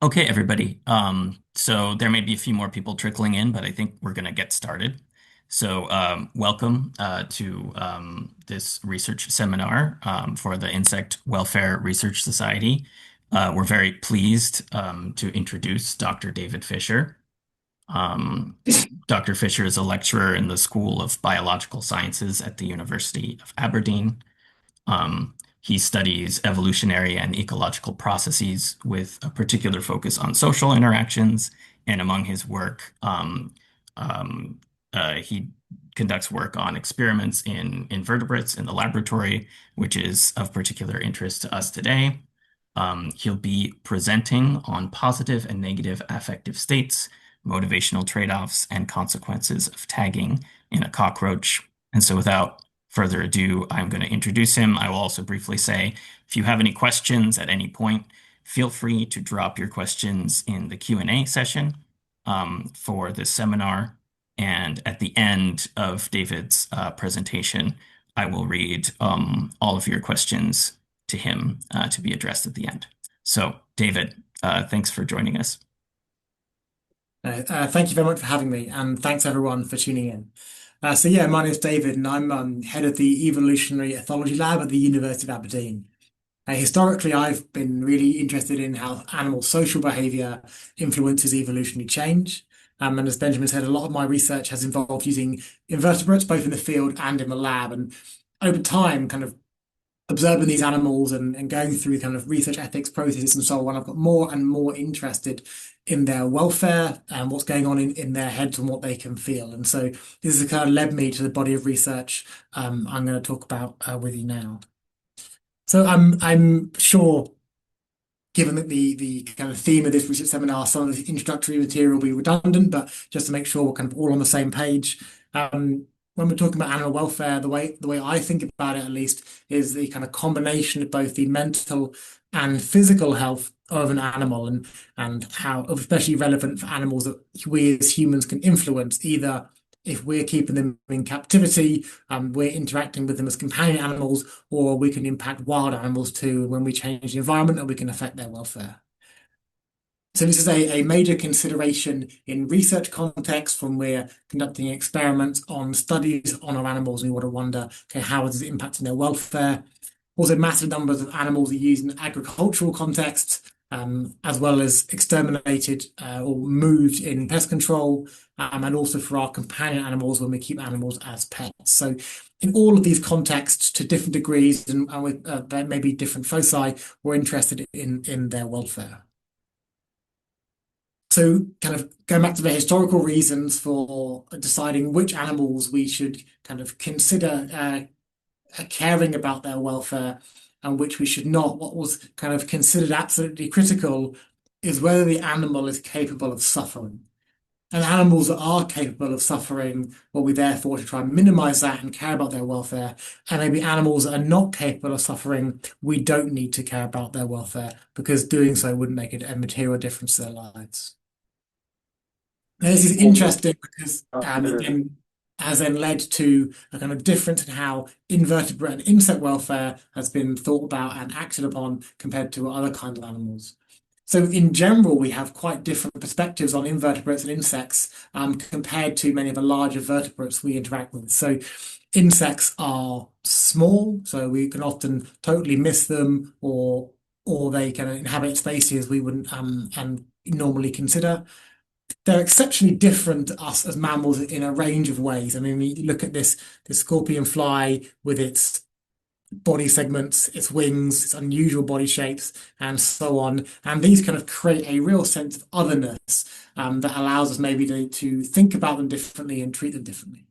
Okay, everybody. So there may be a few more people trickling in, but I think we're going to get started. Welcome to this research seminar for the Insect Welfare Research Society. We're very pleased to introduce Dr. David Fisher. Um, Dr. Fisher is a lecturer in the School of Biological Sciences at the University of Aberdeen. He studies evolutionary and ecological processes with a particular focus on social interactions. And among his work, um, he conducts work on experiments in invertebrates in the laboratory, which is of particular interest to us today. He'll be presenting on positive and negative affective states, motivational trade-offs, and consequences of tagging in a cockroach. And so without further ado, I'm going to introduce him. I will also briefly say, if you have any questions at any point, feel free to drop your questions in the Q&A session for this seminar. And at the end of David's presentation, I will read all of your questions to him to be addressed at the end. So, David, thanks for joining us. Thank you very much for having me, and thanks everyone for tuning in. My name is David, and I'm head of the Evolutionary Ethology Lab at the University of Aberdeen. Historically, I've been really interested in how animal social behavior influences evolutionary change. And as Benjamin said, a lot of my research has involved using invertebrates, both in the field and in the lab. And over time, kind of observing these animals and going through kind of research ethics processes and so on, I've got more and more interested in their welfare and what's going on in their heads and what they can feel. And so this has kind of led me to the body of research I'm going to talk about with you now. So I'm sure, given that the kind of theme of this research seminar, some of the introductory material will be redundant, but just to make sure we're kind of all on the same page. When we're talking about animal welfare, the way I think about it at least is the kind of combination of both the mental and physical health of an animal and how especially relevant for animals that we as humans can influence either if we're keeping them in captivity, we're interacting with them as companion animals, or we can impact wild animals too when we change the environment and we can affect their welfare. So this is a major consideration in research context when we're conducting experiments on studies on our animals. We want to wonder, okay, how is it impacting their welfare? Also, massive numbers of animals are used in agricultural contexts, as well as exterminated or moved in pest control, and also for our companion animals when we keep animals as pets. So in all of these contexts, to different degrees and with maybe different foci, we're interested in their welfare. So, kind of going back to the historical reasons for deciding which animals we should kind of consider caring about their welfare and which we should not, what was kind of considered absolutely critical is whether the animal is capable of suffering. And animals that are capable of suffering, well, we therefore to try and minimize that and care about their welfare. And maybe animals that are not capable of suffering, we don't need to care about their welfare because doing so wouldn't make a material difference to their lives. Now, this is interesting because it has then led to a kind of difference in how invertebrate and insect welfare has been thought about and acted upon compared to other kinds of animals. So in general, we have quite different perspectives on invertebrates and insects compared to many of the larger vertebrates we interact with. So insects are small, so we can often totally miss them, or they can inhabit spaces we wouldn't and normally consider. They're exceptionally different to us as mammals in a range of ways. I mean, we look at this scorpion fly with its body segments, its wings, its unusual body shapes, and so on. And these kind of create a real sense of otherness that allows us maybe to think about them differently and treat them differently.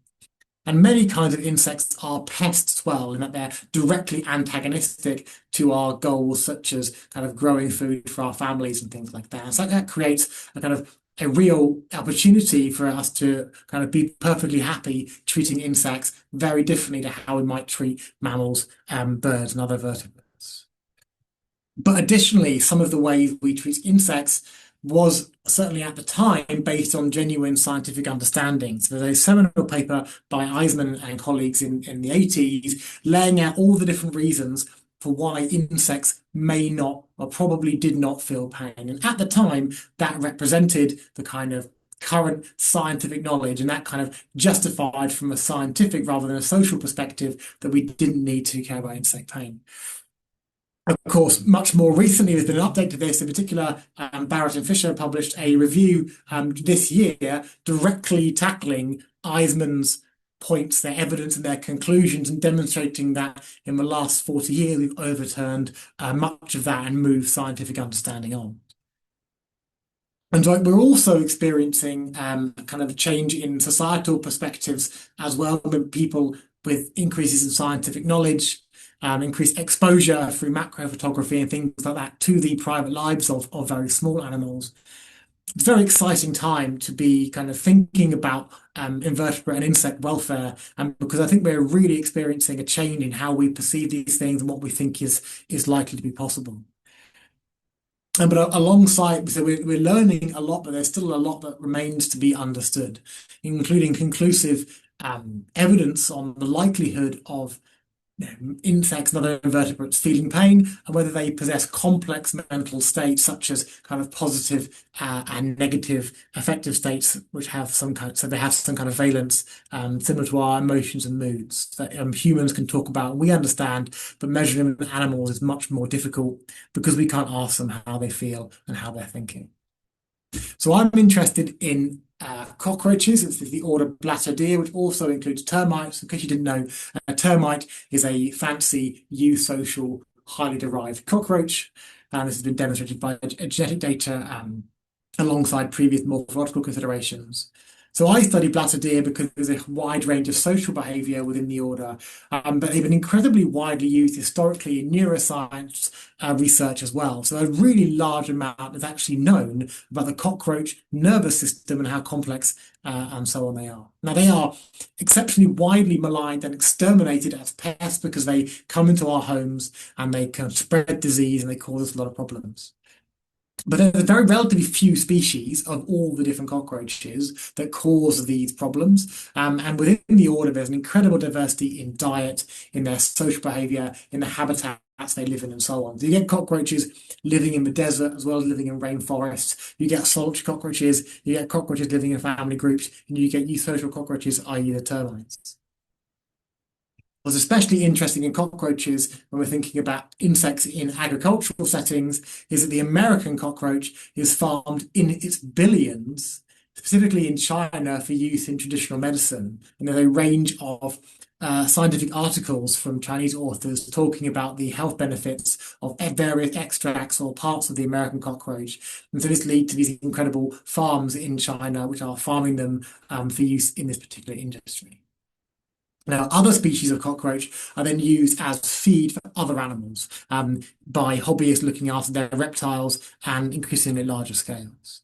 And many kinds of insects are pests as well, in that they're directly antagonistic to our goals, such as kind of growing food for our families and things like that. And so that creates a kind of a real opportunity for us to kind of be perfectly happy treating insects very differently to how we might treat mammals, birds, and other vertebrates. But additionally, some of the ways we treat insects was certainly at the time based on genuine scientific understanding. So there's a seminal paper by Eisman and colleagues in the 80s laying out all the different reasons for why insects may not or probably did not feel pain. And at the time, that represented the kind of current scientific knowledge, and that kind of justified from a scientific rather than a social perspective that we didn't need to care about insect pain. Of course, much more recently, there's been an update to this. In particular, Barrett and Fisher published a review this year directly tackling Eisman's points, their evidence, and their conclusions, and demonstrating that in the last 40 years, we've overturned much of that and moved scientific understanding on. And we're also experiencing kind of a change in societal perspectives as well, with people with increases in scientific knowledge, increased exposure through macro photography and things like that to the private lives of very small animals. It's a very exciting time to be kind of thinking about invertebrate and insect welfare, because I think we're really experiencing a change in how we perceive these things and what we think is likely to be possible. But alongside, so we're learning a lot, but there's still a lot that remains to be understood, including conclusive evidence on the likelihood of insects and other invertebrates feeling pain, and whether they possess complex mental states such as kind of positive and negative affective states, which have some kind, so they have some kind of valence similar to our emotions and moods that humans can talk about and we understand, but measuring them in animals is much more difficult because we can't ask them how they feel and how they're thinking. So I'm interested in cockroaches. It's the order Blattodea, which also includes termites. In case you didn't know, a termite is a fancy, eusocial, highly derived cockroach. And this has been demonstrated by genetic data alongside previous morphological considerations. So I study Blattodea because there's a wide range of social behaviour within the order, but they've been incredibly widely used historically in neuroscience research as well. So a really large amount is actually known about the cockroach nervous system and how complex and so on they are. Now they are exceptionally widely maligned and exterminated as pests because they come into our homes and they can spread disease and they cause us a lot of problems. But there's very relatively few species of all the different cockroaches that cause these problems. And within the order, there's an incredible diversity in diet, in their social behavior, in the habitats they live in, and so on. So you get cockroaches living in the desert as well as living in rainforests. You get solitary cockroaches, you get cockroaches living in family groups, and you get eusocial cockroaches, i.e. the termites. What's especially interesting in cockroaches when we're thinking about insects in agricultural settings is that the American cockroach is farmed in its billions, specifically in China for use in traditional medicine. And there's a range of scientific articles from Chinese authors talking about the health benefits of various extracts or parts of the American cockroach. And so this leads to these incredible farms in China, which are farming them for use in this particular industry. Now, other species of cockroach are then used as feed for other animals by hobbyists looking after their reptiles and increasingly larger scales.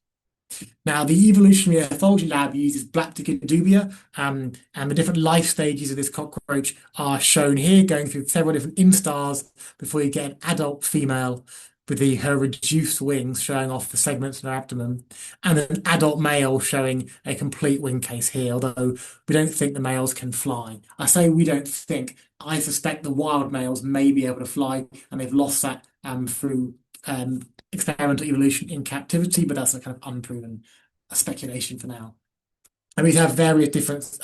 Now, the evolutionary ethology lab uses Blaptica dubia, and the different life stages of this cockroach are shown here, going through several different instars before you get an adult female with her reduced wings showing off the segments of her abdomen, and an adult male showing a complete wing case here, although we don't think the males can fly. I say we don't think. I suspect the wild males may be able to fly, and they've lost that through experimental evolution in captivity, but that's a kind of unproven speculation for now. And we have various different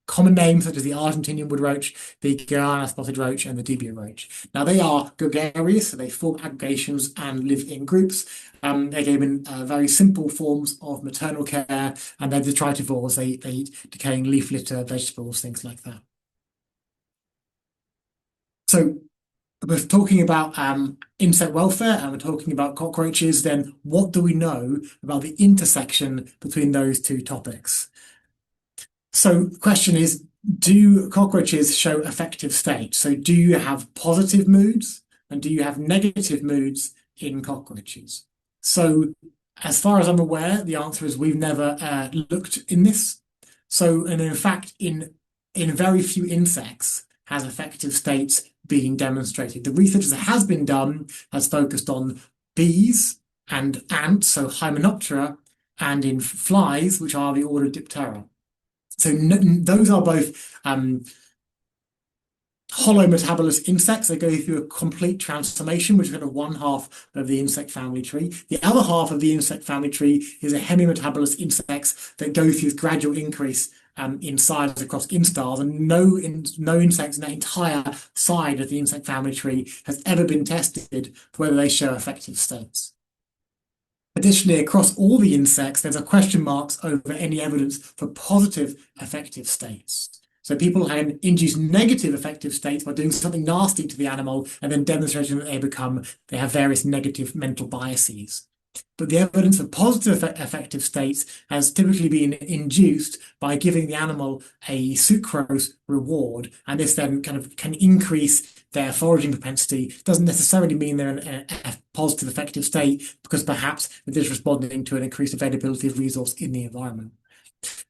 common names, such as the Argentinian wood roach, the Guyana spotted roach, and the dubia roach. Now, they are gregarious, so they form aggregations and live in groups. They live in very simple forms of maternal care, and they're detritivores. They eat decaying leaf litter, vegetables, things like that. So we're talking about insect welfare and we're talking about cockroaches, then what do we know about the intersection between those two topics? So the question is, do cockroaches show affective states? So do you have positive moods and do you have negative moods in cockroaches? So as far as I'm aware, the answer is we've never looked in this. So, and in fact, in very few insects has affective states being demonstrated. The research that has been done has focused on bees and ants, so Hymenoptera, and in flies, which are the order Diptera. So those are both hollow metabolous insects. They go through a complete transformation, which is kind of one half of the insect family tree. The other half of the insect family tree is a hemimetabolous insects that go through this gradual increase in size across instars, and no insects in that entire side of the insect family tree has ever been tested for whether they show affective states. Additionally, across all the insects, there's a question marks over any evidence for positive affective states. So people can induce negative affective states by doing something nasty to the animal and then demonstrating that they have various negative mental biases. But the evidence of positive affective states has typically been induced by giving the animal a sucrose reward, and this then kind of can increase their foraging propensity. Doesn't necessarily mean they're in a positive affective state, because perhaps they're just responding to an increased availability of resource in the environment.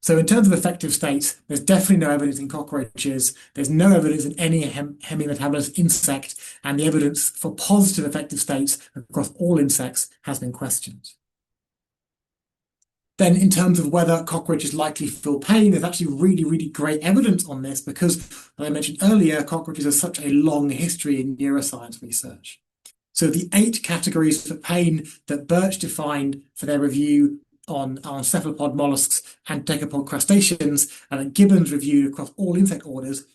So in terms of affective states, there's definitely no evidence in cockroaches. There's no evidence in any hemimetabolous insect, and the evidence for positive affective states across all insects has been questioned. Then in terms of whether cockroaches likely feel pain, there's actually really, really great evidence on this because, as I mentioned earlier, cockroaches have such a long history in neuroscience research. So the 8 categories for pain that Birch defined for their review on cephalopod mollusks and decapod crustaceans, and that Gibbons reviewed across all insect orders,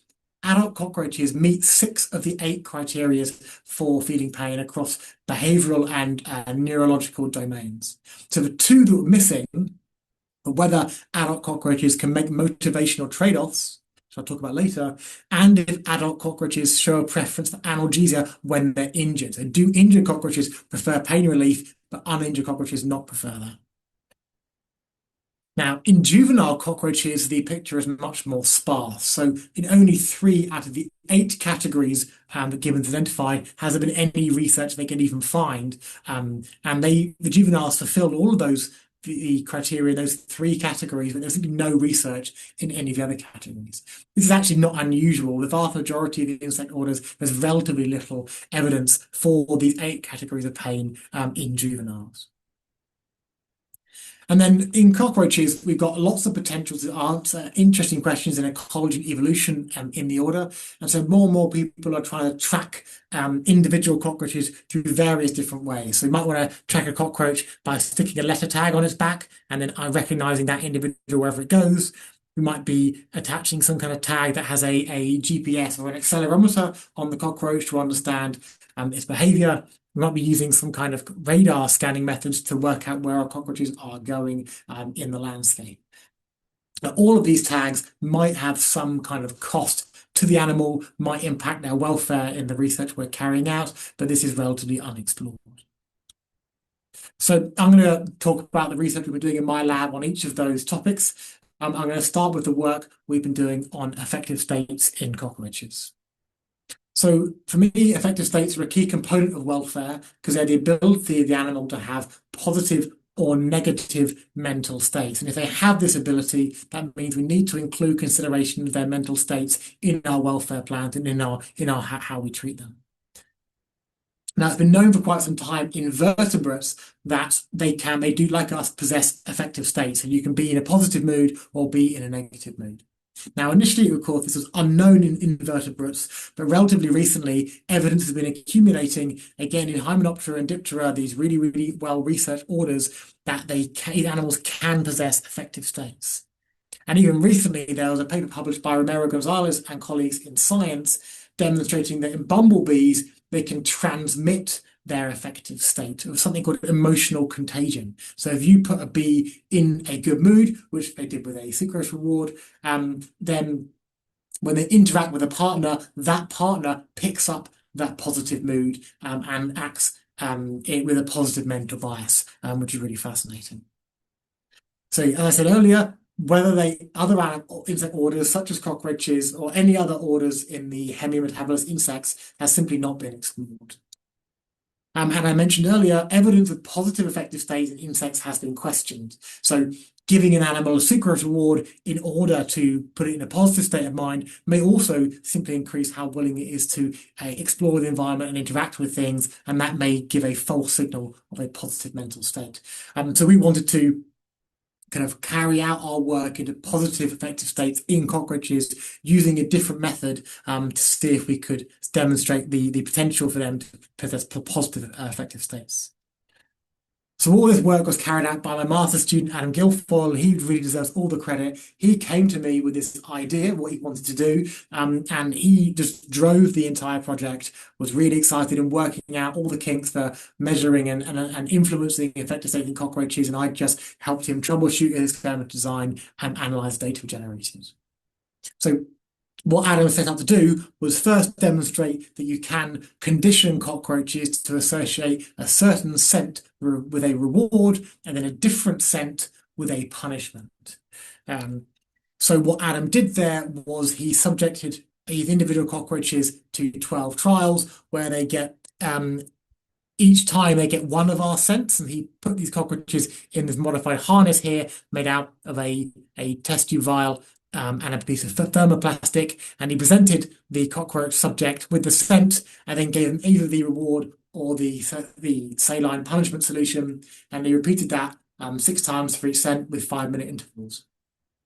adult cockroaches meet 6 of the 8 criteria for feeling pain across behavioural and neurological domains. So the 2 that were missing were whether adult cockroaches can make motivational trade-offs, which I'll talk about later, and if adult cockroaches show a preference for analgesia when they're injured. So do injured cockroaches prefer pain relief, but uninjured cockroaches not prefer that? Now, in juvenile cockroaches, the picture is much more sparse. So in only 3 out of the 8 categories that Gibbons identified has there been any research they can even find. And the juveniles fulfilled all of the criteria in those 3 categories, but there's no research in any of the other categories. This is actually not unusual. The vast majority of the insect orders, there's relatively little evidence for these 8 categories of pain in juveniles. And then in cockroaches, we've got lots of potential to answer interesting questions in ecology and evolution in the order. And so more and more people are trying to track individual cockroaches through various different ways. So you might want to track a cockroach by sticking a letter tag on its back and then recognizing that individual wherever it goes. We might be attaching some kind of tag that has a GPS or an accelerometer on the cockroach to understand its behavior. We might be using some kind of radar scanning methods to work out where our cockroaches are going in the landscape. Now, all of these tags might have some kind of cost to the animal, might impact their welfare in the research we're carrying out, but this is relatively unexplored. So I'm going to talk about the research we've been doing in my lab on each of those topics. I'm going to start with the work we've been doing on affective states in cockroaches. So for me, affective states are a key component of welfare because they're the ability of the animal to have positive or negative mental states. And if they have this ability, that means we need to include consideration of their mental states in our welfare plans and in our how we treat them. Now, it's been known for quite some time in vertebrates that they do, like us, possess affective states. And you can be in a positive mood or be in a negative mood. Now, initially, of course, this was unknown in invertebrates, but relatively recently, evidence has been accumulating, again, in Hymenoptera and Diptera, these really, really well-researched orders, that animals can possess affective states. And even recently, there was a paper published by Romero Gonzalez and colleagues in Science demonstrating that in bumblebees, they can transmit their affective state of something called emotional contagion. So if you put a bee in a good mood, which they did with a sucrose reward, then when they interact with a partner, that partner picks up that positive mood and acts with a positive mental bias, which is really fascinating. So as I said earlier, whether other insect orders such as cockroaches or any other orders in the hemimetabolous insects has simply not been explored. And I mentioned earlier, evidence of positive affective states in insects has been questioned. So giving an animal a sucrose reward in order to put it in a positive state of mind may also simply increase how willing it is to explore the environment and interact with things, and that may give a false signal of a positive mental state. So we wanted to kind of carry out our work into positive affective states in cockroaches using a different method to see if we could demonstrate the potential for them to possess positive affective states. So all this work was carried out by my master's student, Adam Guilfoyle. He really deserves all the credit. He came to me with this idea, what he wanted to do, and he just drove the entire project, was really excited and working out all the kinks for measuring and influencing effective state in cockroaches. And I just helped him troubleshoot his experiment design and analyze data generated. So what Adam set out to do was first demonstrate that you can condition cockroaches to associate a certain scent with a reward and then a different scent with a punishment. So what Adam did there was he subjected these individual cockroaches to 12 trials where they get each time they get one of our scents, and he put these cockroaches in this modified harness here made out of a test tube vial and a piece of thermoplastic, and he presented the cockroach subject with the scent and then gave them either the reward or the saline punishment solution, and he repeated that 6 times for each scent with 5-minute intervals.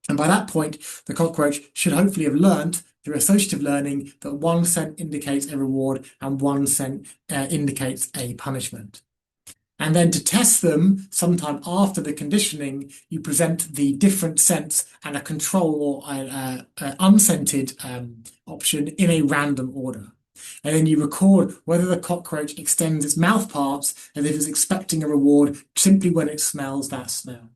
And by that point, the cockroach should hopefully have learned through associative learning that one scent indicates a reward and one scent indicates a punishment. And then to test them, sometime after the conditioning, you present the different scents and a control or unscented option in a random order. And then you record whether the cockroach extends its mouth parts as if it's expecting a reward simply when it smells that smell.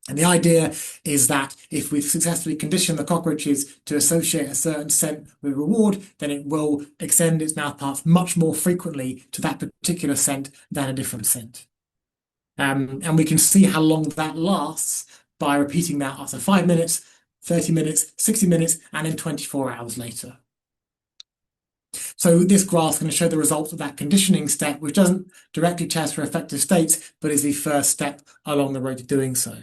And the idea is that if we successfully condition the cockroaches to associate a certain scent with a reward, then it will extend its mouth parts much more frequently to that particular scent than a different scent. And we can see how long that lasts by repeating that after 5 minutes, 30 minutes, 60 minutes, and then 24 hours later. So this graph is going to show the results of that conditioning step, which doesn't directly test for effective states, but is the first step along the road to doing so.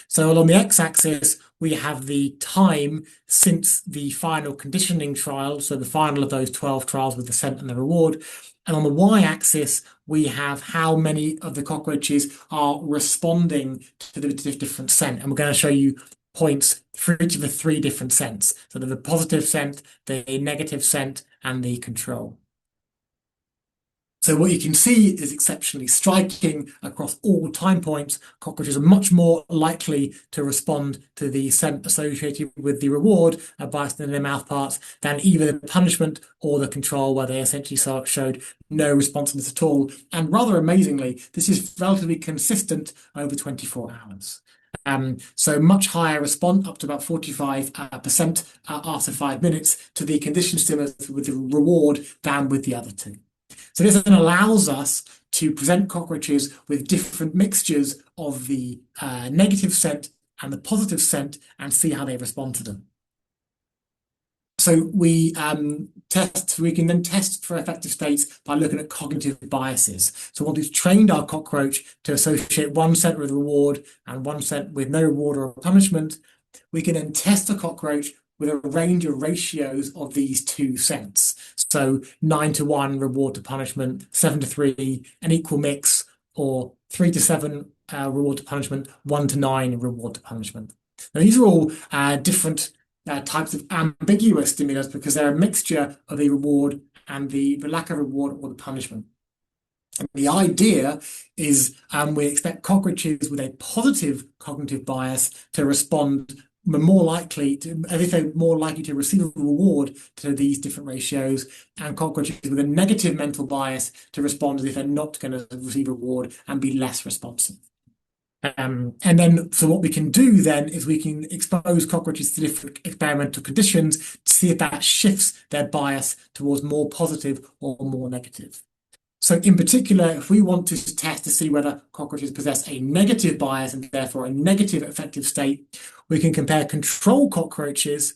So along the x-axis, we have the time since the final conditioning trial, so the final of those 12 trials with the scent and the reward. And on the y-axis, we have how many of the cockroaches are responding to the different scent. And we're going to show you points for each of the 3 different scents. So the positive scent, the negative scent, and the control. So what you can see is exceptionally striking across all time points. Cockroaches are much more likely to respond to the scent associated with the reward biased in their mouth parts than either the punishment or the control, where they essentially showed no responsiveness at all. And rather amazingly, this is relatively consistent over 24 hours. So much higher response, up to about 45% after 5 minutes to the conditioned stimulus with the reward than with the other 2. So this then allows us to present cockroaches with different mixtures of the negative scent and the positive scent and see how they respond to them. So we can then test for effective states by looking at cognitive biases. So once we've trained our cockroach to associate one scent with reward and one scent with no reward or punishment, we can then test the cockroach with a range of ratios of these 2 scents. So 9-to-1 reward to punishment, 7-to-3, an equal mix, or 3-to-7 reward to punishment, 1-to-9 reward to punishment. Now these are all different types of ambiguous stimulus because they're a mixture of the reward and the lack of reward or the punishment. And the idea is we expect cockroaches with a positive cognitive bias to respond more likely to, as if they're more likely to receive a reward to these different ratios, and cockroaches with a negative mental bias to respond as if they're not going to receive a reward and be less responsive. And then, so what we can do then is we can expose cockroaches to different experimental conditions to see if that shifts their bias towards more positive or more negative. So in particular, if we want to test to see whether cockroaches possess a negative bias and therefore a negative affective state, we can compare control cockroaches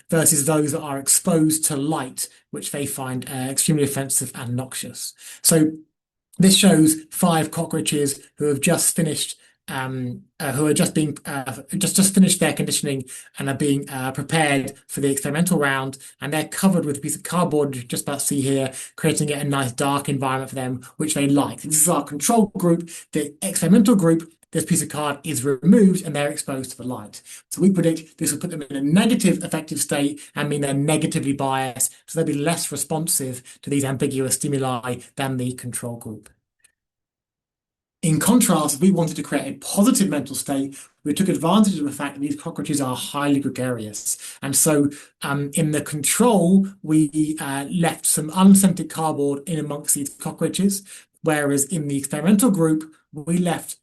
versus those that are exposed to light, which they find extremely offensive and noxious. So this shows 5 cockroaches who have just finished who are just being just finished their conditioning and are being prepared for the experimental round, and they're covered with a piece of cardboard, just about to see here, creating a nice dark environment for them, which they like. This is our control group. The experimental group this piece of card is removed and they're exposed to the light. So we predict this will put them in a negative affective state and mean they're negatively biased, so they'll be less responsive to these ambiguous stimuli than the control group. In contrast, if we wanted to create a positive mental state, we took advantage of the fact that these cockroaches are highly gregarious. And so in the control, we left some unscented cardboard in amongst these cockroaches, whereas in the experimental group, we left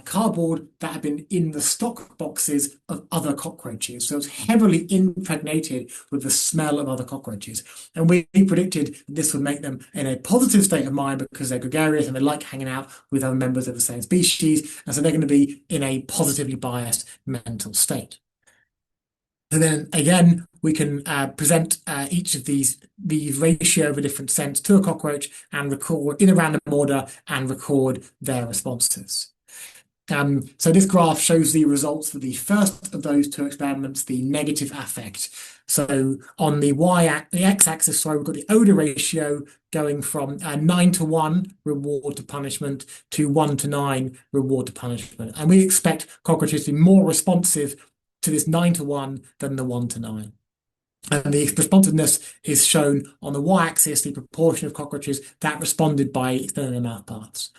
cardboard that had been in the stock boxes of other cockroaches. So it's heavily impregnated with the smell of other cockroaches. And we predicted this would make them in a positive state of mind because they're gregarious and they like hanging out with other members of the same species. And so they're going to be in a positively biased mental state. And then again, we can present each of these ratio of a different scent to a cockroach and record in a random order and record their responses. So this graph shows the results for the first of those two experiments, the negative affect. So on the x-axis, sorry, we've got the odor ratio going from 9 to 1 reward to punishment to 1 to 9 reward to punishment. And we expect cockroaches to be more responsive to this 9 to 1 than the 1 to 9. And the responsiveness is shown on the y-axis, the proportion of cockroaches that responded by extending their mouth parts.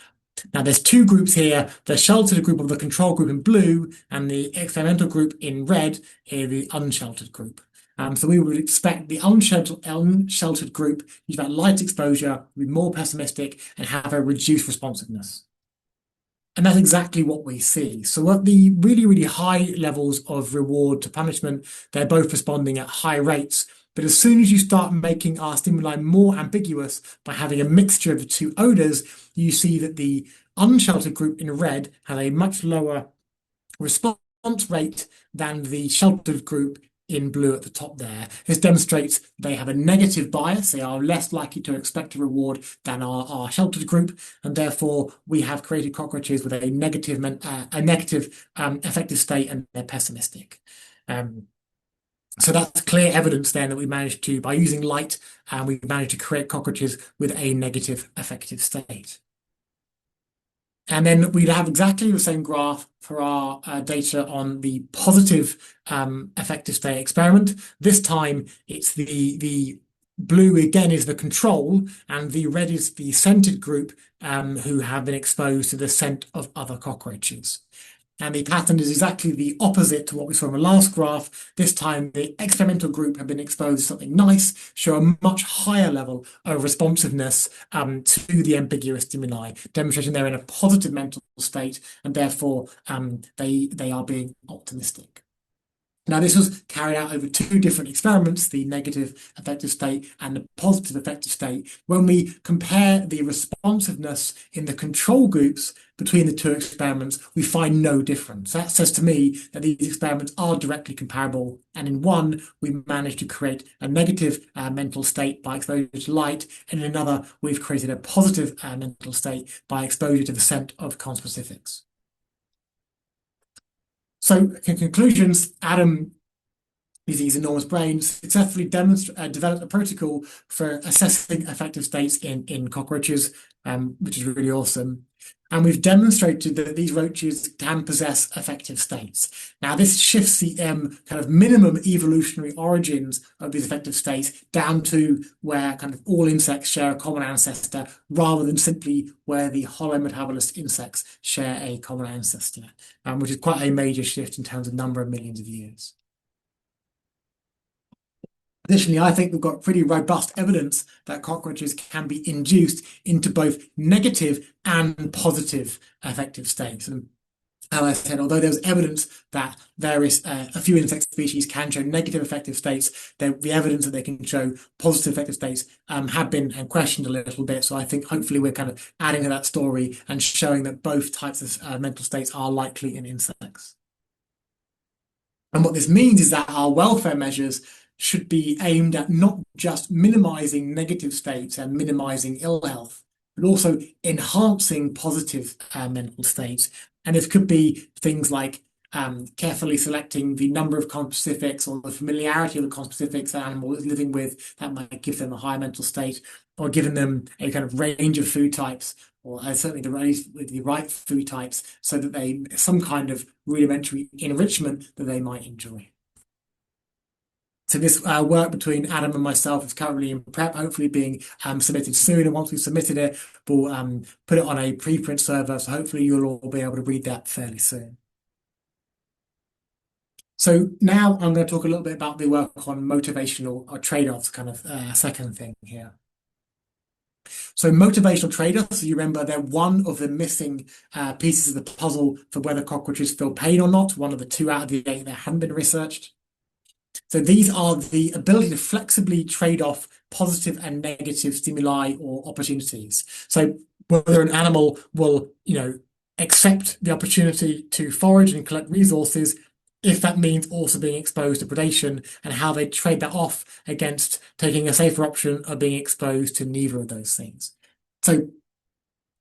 Now, there's two groups here, the sheltered group of the control group in blue and the experimental group in red, here the unsheltered group. So we would expect the unsheltered group, use that light exposure, be more pessimistic and have a reduced responsiveness. And that's exactly what we see. So at the really, really high levels of reward to punishment, they're both responding at high rates. But as soon as you start making our stimuli more ambiguous by having a mixture of the two odors, you see that the unsheltered group in red has a much lower response rate than the sheltered group in blue at the top there. This demonstrates they have a negative bias. They are less likely to expect a reward than our sheltered group, and therefore we have created cockroaches with a negative affective state, and they're pessimistic. So that's clear evidence then that we managed to, by using light, we managed to create cockroaches with a negative affective state. And then we'd have exactly the same graph for our data on the positive affective state experiment. This time it's the blue again is the control and the red is the scented group who have been exposed to the scent of other cockroaches. And the pattern is exactly the opposite to what we saw in the last graph. This time, the experimental group have been exposed to something nice, show a much higher level of responsiveness to the ambiguous stimuli, demonstrating they're in a positive mental state, and therefore they are being optimistic. Now, this was carried out over two different experiments, the negative affective state and the positive affective state. When we compare the responsiveness in the control groups between the two experiments, we find no difference. That says to me that these experiments are directly comparable. And in one, we managed to create a negative mental state by exposure to light. And in another, we've created a positive mental state by exposure to the scent of conspecifics. So, in conclusions, Adam, using his enormous brain, successfully developed a protocol for assessing affective states in cockroaches, which is really awesome. And we've demonstrated that these roaches can possess affective states. Now, this shifts the kind of minimum evolutionary origins of these affective states down to where kind of all insects share a common ancestor, rather than simply where the holometabolist insects share a common ancestor, which is quite a major shift in terms of number of millions of years. Additionally, I think we've got pretty robust evidence that cockroaches can be induced into both negative and positive affective states. And as I said, although there's evidence that a few insect species can show negative affective states, the evidence that they can show positive affective states have been questioned a little bit. So I think hopefully we're kind of adding to that story and showing that both types of mental states are likely in insects. And what this means is that our welfare measures should be aimed at not just minimizing negative states and minimizing ill health, but also enhancing positive mental states. And this could be things like carefully selecting the number of conspecifics or the familiarity of the conspecifics an animal is living with that might give them a higher mental state. or given them a kind of range of food types, or certainly the range with the right food types, so that they some kind of rudimentary enrichment that they might enjoy. So this work between Adam and myself is currently in prep, hopefully being submitted soon. And once we've submitted it, we'll put it on a preprint server. So hopefully you'll all be able to read that fairly soon. So now I'm going to talk a little bit about the work on motivational or trade-offs, kind of second thing here. So motivational trade-offs, so you remember they're one of the missing pieces of the puzzle for whether cockroaches feel pain or not, one of the 2 out of the 8 that haven't been researched. So these are the ability to flexibly trade off positive and negative stimuli or opportunities. So whether an animal will, accept the opportunity to forage and collect resources, if that means also being exposed to predation, and how they trade that off against taking a safer option of being exposed to neither of those things. So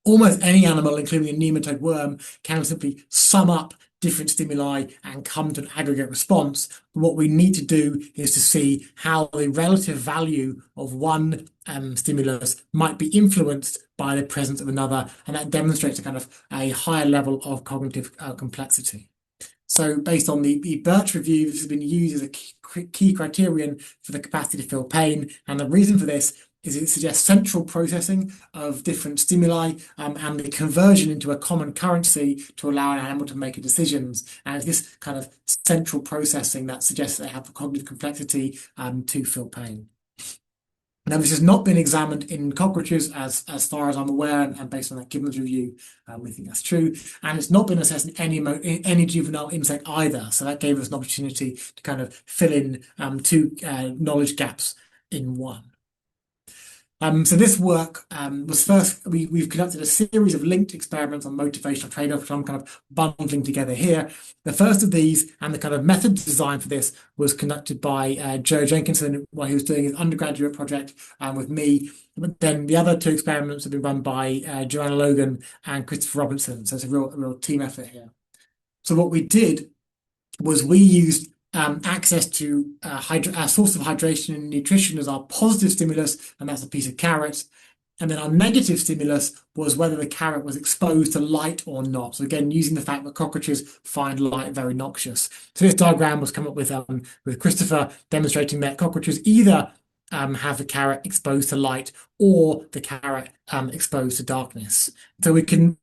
almost any animal, including a nematode worm, can simply sum up different stimuli and come to an aggregate response. What we need to do is to see how the relative value of one stimulus might be influenced by the presence of another, and that demonstrates a kind of a higher level of cognitive complexity. So based on the Birch review, this has been used as a key criterion for the capacity to feel pain. And the reason for this is it suggests central processing of different stimuli and the conversion into a common currency to allow an animal to make decisions. And it's this kind of central processing that suggests they have the cognitive complexity to feel pain. Now, this has not been examined in cockroaches as far as I'm aware, and based on that Gibbons review, we think that's true. And it's not been assessed in any juvenile insect either. So that gave us an opportunity to kind of fill in 2 knowledge gaps in one. So this work was first, we've conducted a series of linked experiments on motivational trade-off, which I'm kind of bundling together here. The first of these, and the kind of method design for this, was conducted by Joe Jenkinson while he was doing his undergraduate project with me. But then the other 2 experiments have been run by Joanna Logan and Christopher Robinson. So it's a real team effort here. So what we did was we used access to a source of hydration and nutrition as our positive stimulus, and that's a piece of carrot. And then our negative stimulus was whether the carrot was exposed to light or not. So again, using the fact that cockroaches find light very noxious. So this diagram was come up with Christopher, demonstrating that cockroaches either have the carrot exposed to light or the carrot exposed to darkness. So we can,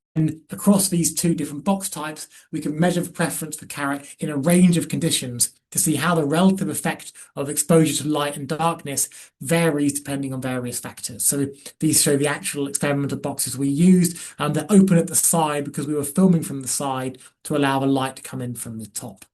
across these 2 different box types, we can measure the preference for carrot in a range of conditions to see how the relative effect of exposure to light and darkness varies depending on various factors. So these show the actual experimental boxes we used, and they're open at the side because we were filming from the side to allow the light to come in from the top.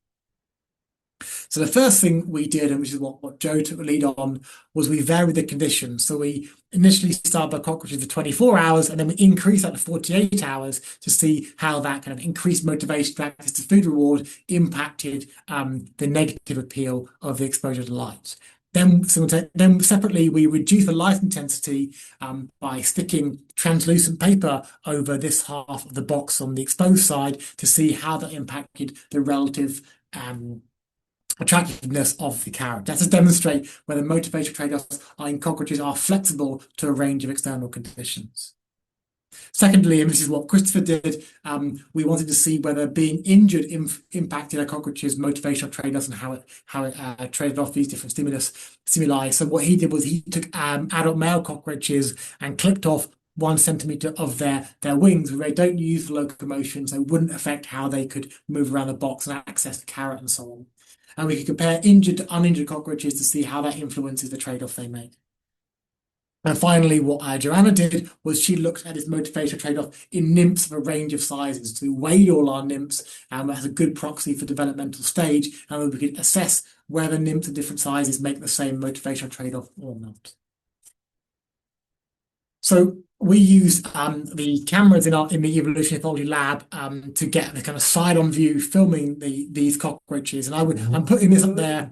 So the first thing we did, and which is what Joe took the lead on, was we varied the conditions. So we initially started by cockroaches for 24 hours, and then we increased that to 48 hours to see how that kind of increased motivation to access to food reward impacted the negative appeal of the exposure to light. Then separately, we reduced the light intensity by sticking translucent paper over this half of the box on the exposed side to see how that impacted the relative attractiveness of the carrot. That's to demonstrate whether motivational trade-offs in cockroaches are flexible to a range of external conditions. Secondly, and this is what Christopher did, we wanted to see whether being injured impacted a cockroach's motivational trade-offs and how it traded off these different stimuli. So what he did was he took adult male cockroaches and clipped off 1 centimeter of their wings, where they don't use for locomotion, so it wouldn't affect how they could move around the box and access the carrot and so on. And we could compare injured to uninjured cockroaches to see how that influences the trade-off they make. And finally, what Joanna did was she looked at this motivational trade-off in nymphs of a range of sizes. So we weighed all our nymphs as a good proxy for developmental stage, and we could assess whether nymphs of different sizes make the same motivational trade-off or not. So we use the cameras in the evolutionary ethology lab to get the kind of side-on view filming these cockroaches. And I'm putting this up there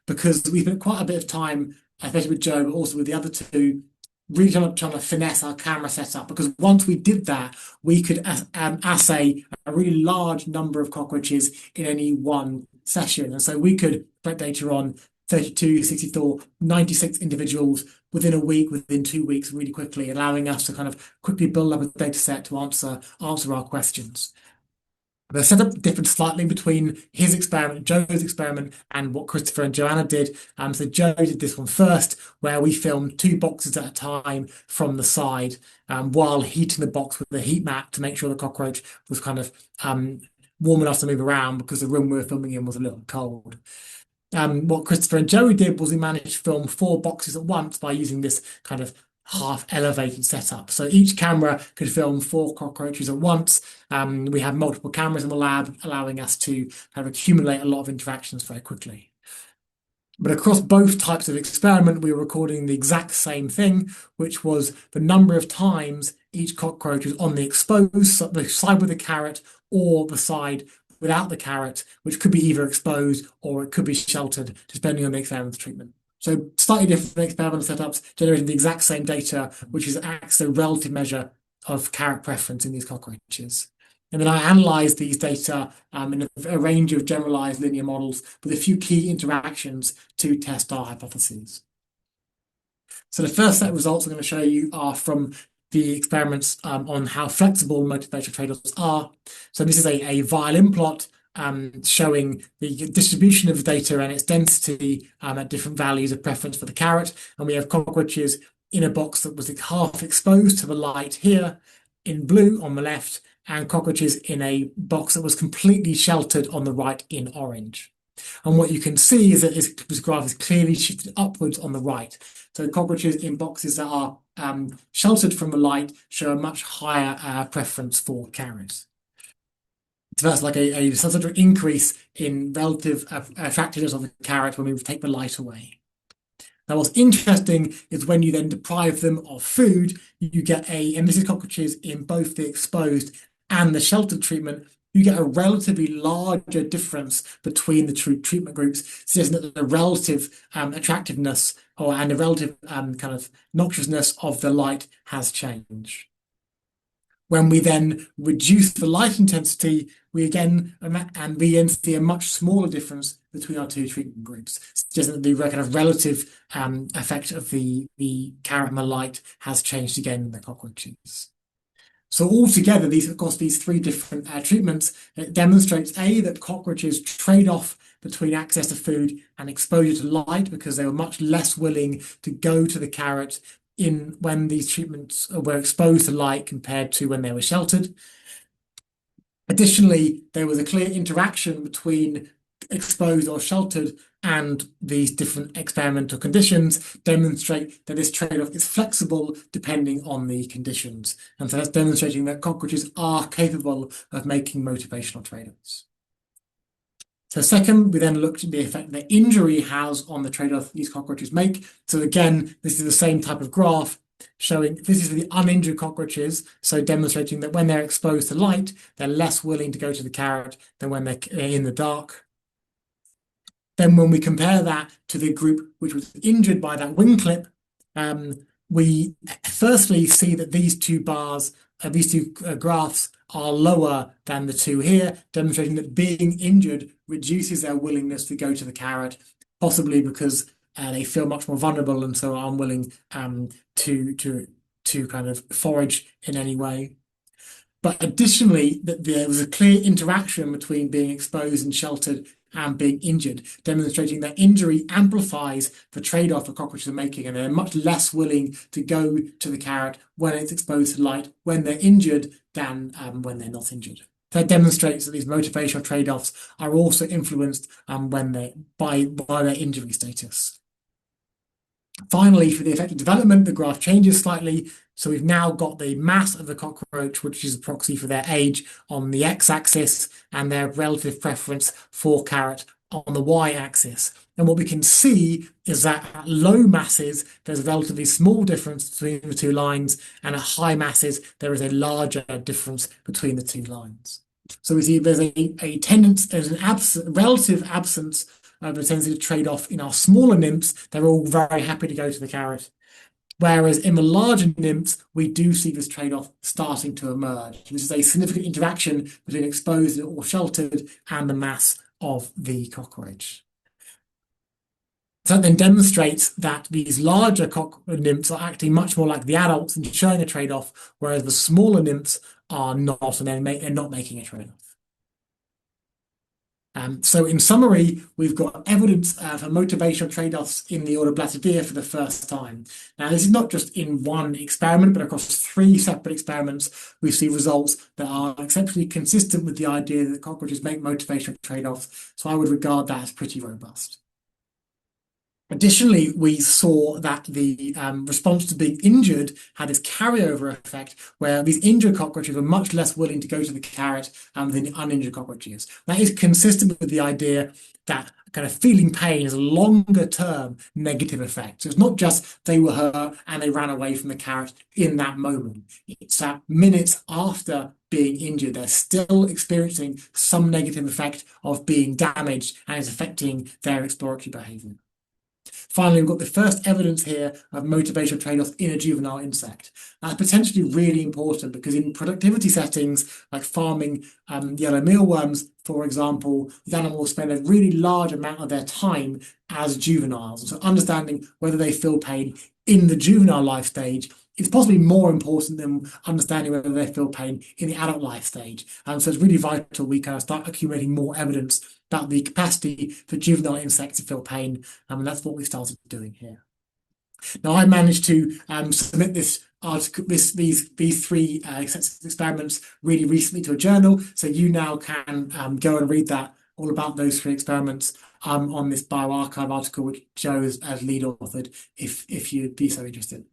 because we spent quite a bit of time, especially with Joe, but also with the other 2, really trying to finesse our camera setup. Because once we did that, we could assay a really large number of cockroaches in any one session. And so we could collect data on 32, 64, 96 individuals within a week, within 2 weeks, really quickly, allowing us to kind of quickly build up a data set to answer our questions. The setup differed slightly between his experiment, Joe's experiment, and what Christopher and Joanna did. So Joe did this one first, where we filmed 2 boxes at a time from the side, while heating the box with a heat mat to make sure the cockroach was kind of warm enough to move around because the room we were filming in was a little cold. What Christopher and Joey did was we managed to film 4 boxes at once by using this kind of half elevated setup. So each camera could film 4 cockroaches at once. We have multiple cameras in the lab, allowing us to kind of accumulate a lot of interactions very quickly. But across both types of experiment, we were recording the exact same thing, which was the number of times each cockroach was on the exposed, so the side with the carrot or the side without the carrot, which could be either exposed or it could be sheltered, depending on the experimental treatment. So slightly different experimental setups generating the exact same data, which is acts as a relative measure of carrot preference in these cockroaches. And then I analysed these data in a range of generalised linear models with a few key interactions to test our hypotheses. So the first set of results I'm going to show you are from the experiments on how flexible motivational trade-offs are. So this is a violin plot showing the distribution of the data and its density at different values of preference for the carrot. And we have cockroaches in a box that was half exposed to the light here in blue on the left, and cockroaches in a box that was completely sheltered on the right in orange. And what you can see is that this graph is clearly shifted upwards on the right. So cockroaches in boxes that are sheltered from the light show a much higher preference for carrots. So that's like some sort of increase in relative attractiveness of the carrot when we take the light away. Now, what's interesting is when you then deprive them of food, you get and this is cockroaches in both the exposed and the sheltered treatment, you get a relatively larger difference between the two treatment groups, suggesting that the relative attractiveness and the relative kind of noxiousness of the light has changed. When we then reduce the light intensity, we again see a much smaller difference between our two treatment groups, suggesting that the kind of relative effect of the carrot and the light has changed again in the cockroaches. So altogether, these 3 different treatments, it demonstrates that cockroaches trade off between access to food and exposure to light because they were much less willing to go to the carrot when these treatments were exposed to light compared to when they were sheltered. Additionally, there was a clear interaction between exposed or sheltered and these different experimental conditions demonstrate that this trade-off is flexible depending on the conditions. And so that's demonstrating that cockroaches are capable of making motivational trade-offs. So second, we then looked at the effect that injury has on the trade-off these cockroaches make. So again, this is the same type of graph showing this is for the uninjured cockroaches, so demonstrating that when they're exposed to light, they're less willing to go to the carrot than when they're in the dark. Then when we compare that to the group which was injured by that wing clip, we firstly see that these two graphs are lower than the two here, demonstrating that being injured reduces their willingness to go to the carrot, possibly because they feel much more vulnerable and so are unwilling to kind of forage in any way. But additionally, that there was a clear interaction between being exposed and sheltered and being injured, demonstrating that injury amplifies the trade-off the cockroaches are making, and they're much less willing to go to the carrot when it's exposed to light when they're injured than when they're not injured. That demonstrates that these motivational trade-offs are also influenced by their injury status. Finally, for the effective development, the graph changes slightly. So we've now got the mass of the cockroach, which is a proxy for their age, on the x-axis and their relative preference for carrot on the y-axis. And what we can see is that at low masses, there's a relatively small difference between the two lines, and at high masses, there is a larger difference between the two lines. So we see there's there's an relative absence of a tendency to trade off in our smaller nymphs. They're all very happy to go to the carrot. Whereas in the larger nymphs, we do see this trade-off starting to emerge. This is a significant interaction between exposed or sheltered and the mass of the cockroach. So that then demonstrates that these larger cock nymphs are acting much more like the adults and showing a trade-off, whereas the smaller nymphs are not, and they're not making a trade-off. So in summary, we've got evidence for motivational trade-offs in the order Blattodea for the first time. Now, this is not just in one experiment, but across three separate experiments, we see results that are exceptionally consistent with the idea that cockroaches make motivational trade-offs. So I would regard that as pretty robust. Additionally, we saw that the response to being injured had this carryover effect where these injured cockroaches were much less willing to go to the carrot than the uninjured cockroaches. That is consistent with the idea that kind of feeling pain is a longer term negative effect. So it's not just they were hurt and they ran away from the carrot in that moment. It's that minutes after being injured, they're still experiencing some negative effect of being damaged and it's affecting their exploratory behavior. Finally, we've got the first evidence here of motivational trade-offs in a juvenile insect. That's potentially really important because in productivity settings like farming yellow mealworms, for example, the animals spend a really large amount of their time as juveniles. So understanding whether they feel pain in the juvenile life stage is possibly more important than understanding whether they feel pain in the adult life stage. So it's really vital we kind of start accumulating more evidence about the capacity for juvenile insects to feel pain, and that's what we started doing here. Now, I managed to submit this article, these three sets of experiments really recently to a journal, so you now can go and read that all about those three experiments on this bioRxiv article, which Joe has lead authored, if you'd be so interested.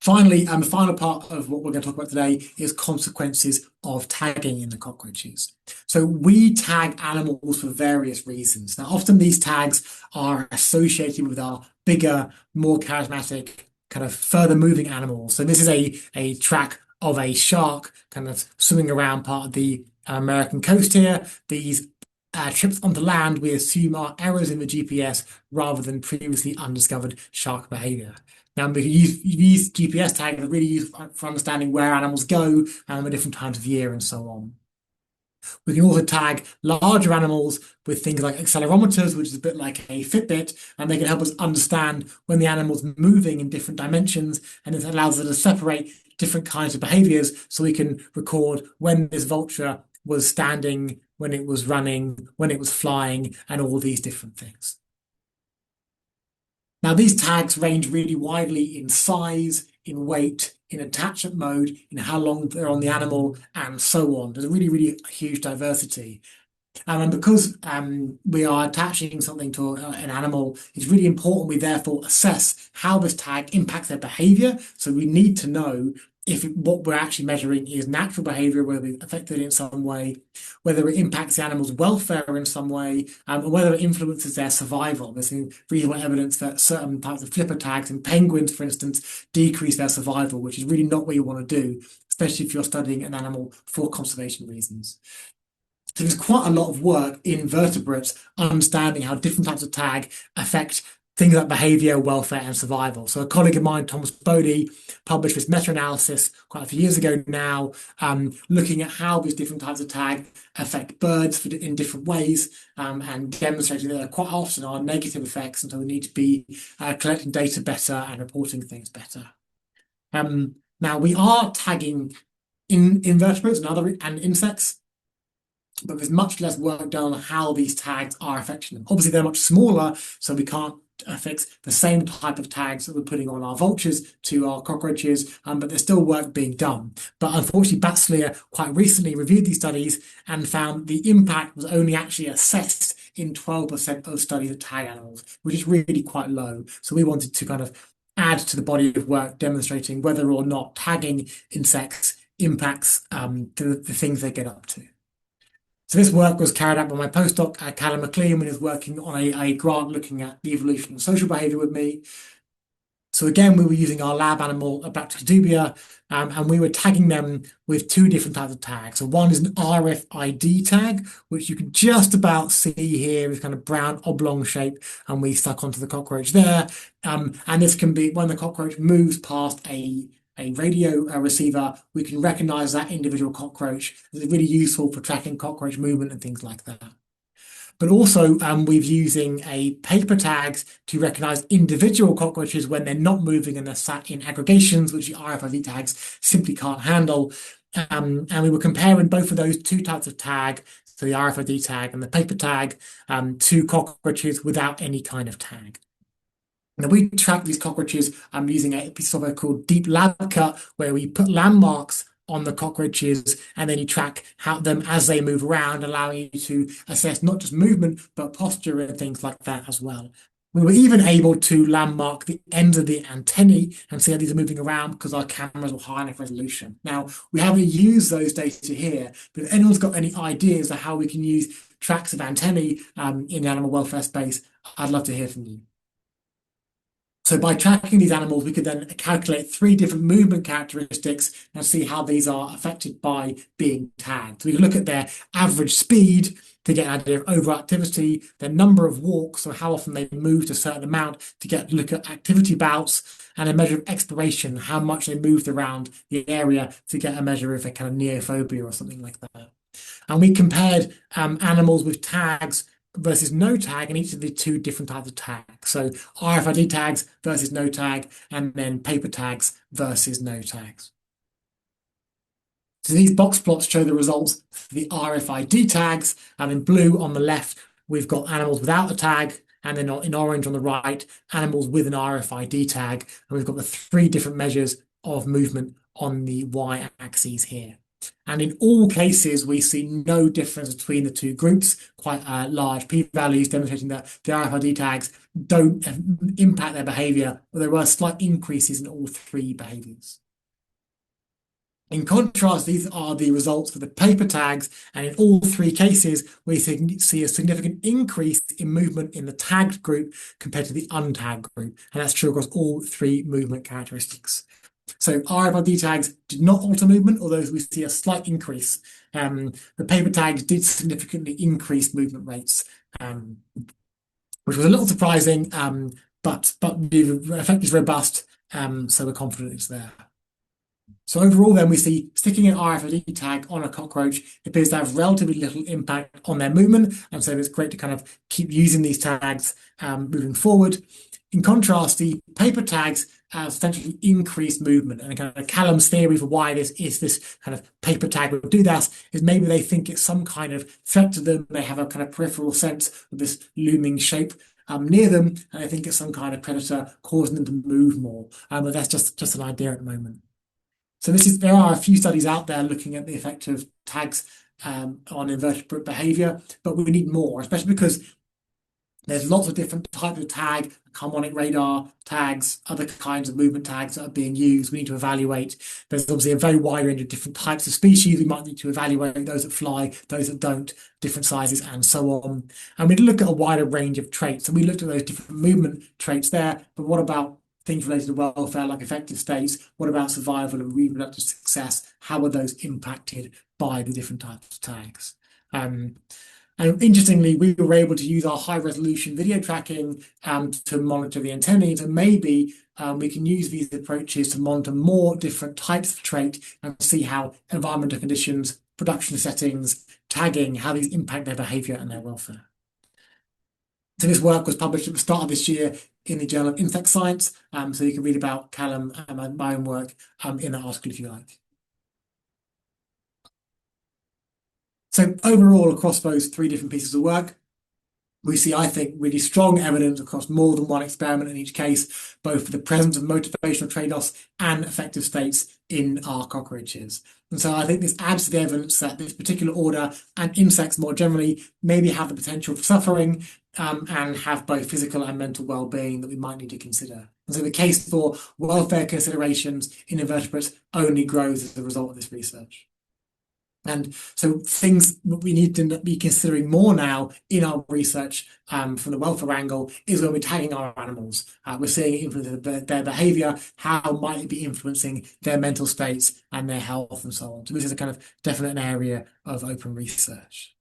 Finally, the final part of what we're going to talk about today is consequences of tagging in the cockroaches. So we tag animals for various reasons. Now, often these tags are associated with our bigger, more charismatic, kind of further moving animals. So this is a track of a shark kind of swimming around part of the American coast here. These trips onto land we assume are errors in the GPS rather than previously undiscovered shark behavior. Now, we can use GPS tags are really useful for understanding where animals go at different times of year and so on. We can also tag larger animals with things like accelerometers, which is a bit like a Fitbit, and they can help us understand when the animal's moving in different dimensions, and it allows us to separate different kinds of behaviors so we can record when this vulture was standing, when it was running, when it was flying, and all these different things. Now, these tags range really widely in size, in weight, in attachment mode, in how long they're on the animal, and so on. There's a really, really huge diversity. And because we are attaching something to an animal, it's really important we therefore assess how this tag impacts their behavior. So we need to know if what we're actually measuring is natural behavior, whether it's affected in some way, whether it impacts the animal's welfare in some way, and whether it influences their survival. There's reasonable evidence that certain types of flipper tags in penguins, for instance, decrease their survival, which is really not what you want to do, especially if you're studying an animal for conservation reasons. So there's quite a lot of work in vertebrates understanding how different types of tag affect things like behavior, welfare, and survival. So a colleague of mine, Thomas Bodie, published this meta-analysis quite a few years ago now, looking at how these different types of tag affect birds in different ways, and demonstrating that there quite often are negative effects, and so we need to be collecting data better and reporting things better. Now, we are tagging invertebrates and insects, but there's much less work done on how these tags are affecting them. Obviously, they're much smaller, so we can't affix the same type of tags that we're putting on our vultures to our cockroaches, but there's still work being done. But unfortunately, Blattodea quite recently reviewed these studies and found the impact was only actually assessed in 12% of studies of tag animals, which is really quite low. So we wanted to kind of add to the body of work demonstrating whether or not tagging insects impacts the things they get up to. So this work was carried out by my postdoc, Callum McLean, when he was working on a grant looking at the evolution of social behaviour with me. So again, we were using our lab animal, Blaptica dubia, and we were tagging them with two different types of tags. So one is an RFID tag, which you can just about see here, with kind of brown oblong shape, and we stuck onto the cockroach there. And this can be when the cockroach moves past a a radio receiver, we can recognize that individual cockroach. It's really useful for tracking cockroach movement and things like that. But also, we're using a paper tags to recognize individual cockroaches when they're not moving and they're sat in aggregations, which the RFID tags simply can't handle. And we were comparing both of those two types of tag, so the RFID tag and the paper tag, to cockroaches without any kind of tag. Now we track these cockroaches using a piece of software called Deep Lab Cut, where we put landmarks on the cockroaches and then you track how them as they move around, allowing you to assess not just movement but posture and things like that as well. We were even able to landmark the ends of the antennae and see how these are moving around because our cameras were high enough resolution. Now, we haven't used those data here, but if anyone's got any ideas of how we can use tracks of antennae in the animal welfare space, I'd love to hear from you. So by tracking these animals, we could then calculate 3 different movement characteristics and see how these are affected by being tagged. So we can look at their average speed to get an idea of overactivity, their number of walks, so how often they moved a certain amount to look at activity bouts, and a measure of exploration, how much they moved around the area to get a measure of a kind of neophobia or something like that. And we compared animals with tags versus no tag in each of the 2 different types of tags. So RFID tags versus no tag, and then paper tags versus no tags. So these box plots show the results for the RFID tags, and in blue on the left, we've got animals without a tag, and then in orange on the right, animals with an RFID tag. And we've got the 3 different measures of movement on the y-axis here. And in all cases, we see no difference between the 2 groups, quite large p-values demonstrating that the RFID tags don't impact their behavior, but there were slight increases in all 3 behaviors. In contrast, these are the results for the paper tags, and in all 3 cases, we see a significant increase in movement in the tagged group compared to the untagged group, and that's true across all 3 movement characteristics. So RFID tags did not alter movement, although we see a slight increase. The paper tags did significantly increase movement rates, which was a little surprising, but the effect is robust, so we're confident it's there. So overall then we see sticking an RFID tag on a cockroach appears to have relatively little impact on their movement, and so it's great to kind of keep using these tags moving forward. In contrast, the paper tags essentially increased movement, and kind of Callum's theory for why this kind of paper tag would do that is maybe they think it's some kind of threat to them. They have a kind of peripheral sense of this looming shape near them, and I think it's some kind of predator causing them to move more. But that's just an idea at the moment. So there are a few studies out there looking at the effect of tags on invertebrate behavior, but we need more, especially because there's lots of different types of tag, harmonic radar tags, other kinds of movement tags that are being used. We need to evaluate. There's obviously a very wide range of different types of species. We might need to evaluate those that fly, those that don't, different sizes, and so on. And we look at a wider range of traits. And we looked at those different movement traits there. But what about things related to welfare, like affective states? What about survival and reproductive success? How are those impacted by the different types of tags? And interestingly, we were able to use our high-resolution video tracking to monitor the antennae. So maybe we can use these approaches to monitor more different types of trait and see how environmental conditions, production settings, tagging, how these impact their behavior and their welfare. So this work was published at the start of this year in the Journal of Insect Science. So you can read about Callum and my own work in that article if you like. So overall, across those 3 different pieces of work, we see, I think, really strong evidence across more than one experiment in each case, both for the presence of motivational trade-offs and affective states in our cockroaches. And so I think this adds to the evidence that this particular order and insects more generally maybe have the potential for suffering and have both physical and mental well-being that we might need to consider. And so the case for welfare considerations in invertebrates only grows as a result of this research. And so things we need to be considering more now in our research from the welfare angle is when we're tagging our animals. We're seeing it influence their behavior, how might it be influencing their mental states and their health and so on. So this is a kind of definite area of open research.